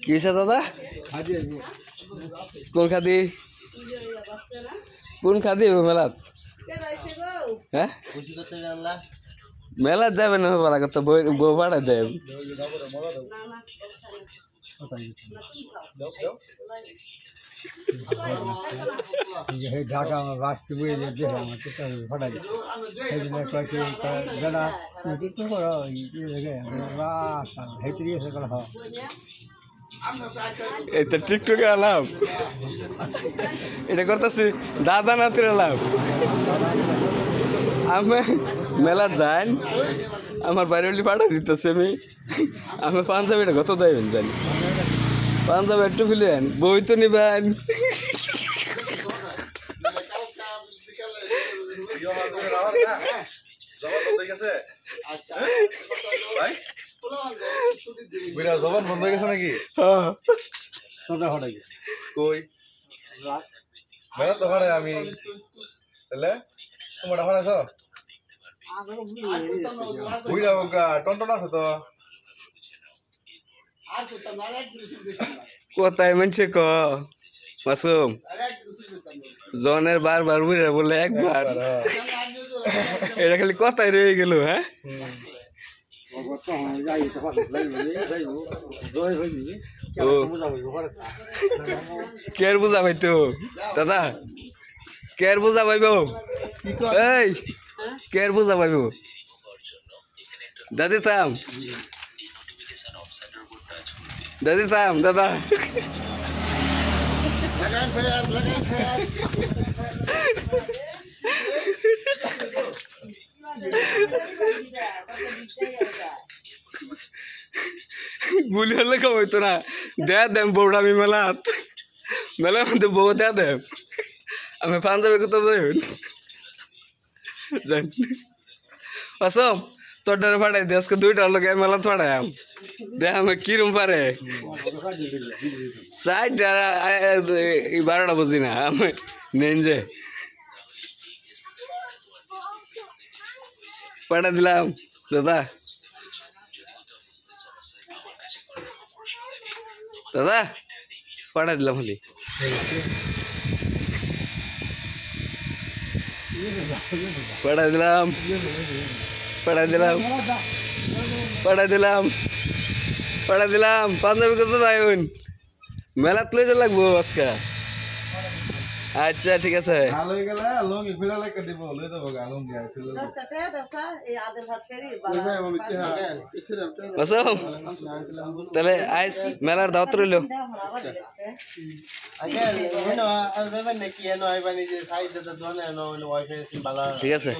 কিসে দাদা কোন খাদি মেলাত হ্যাঁ মেলাত যাবে না বলা কথা বউ ভাড়া দেয় ঢাকা আমার বাঁচতে বই দেখে আমার ফটা সেই জন্য কয়েকটি দাদা তুমি কি করো হেঁটে এসে করা হয় এই তো টিকটকে আলাপ এটা করতেছি দাদা নাতির আলাপ আমি মেলা যাই আমার বাড়ি পাঠা দিতেছে আমি পাঞ্জাবিটা কত দেবেন জানি পাঞ্জাবি একটু ফিলেন বই তো নিবেন জবান বন্ধ হয়ে গেছে নাকি কই মেলা তো ভাড়া আমি তোমার ভাড়াছ বুঝলা গা টনটন আছে তো কোথায় মানছে ক মাসুম জনের বারবার বুঝে বলে একবার এটা খালি কথাই রয়ে গেল হ্যাঁ কের বুঝা ভাই তো দাদা কের বুঝা ভাইব এই কের বুঝা ভাইব দাদি থাম দাদি থাম দাদা গুলি হলে কমাইতো না দেয়া দেম বউটা আমি মেলার মধ্যে বউ দেয়া দেব আমি পাঞ্জাবি কোথাও দেবেন অসম তোর ডারে ফাটাই দে আজকে 2টার লোক মেলা ফাটাই দেখ আমি কিরম পারে 12টা বুঝি না আমি নেন যে পাঠা দিলাম দাদা দাদা পাঠা দিলাম হলি পাঠা দিলাম পাঠা দিলাম পাঠা দিলাম পাঠা দিলাম পাঞ্জাবি কত যাইন মেলাত লইতে লাগবো আজকে আচ্ছা ঠিক আছে তাহলে আইস মেলার দাওয়াত রইল ঠিক আছে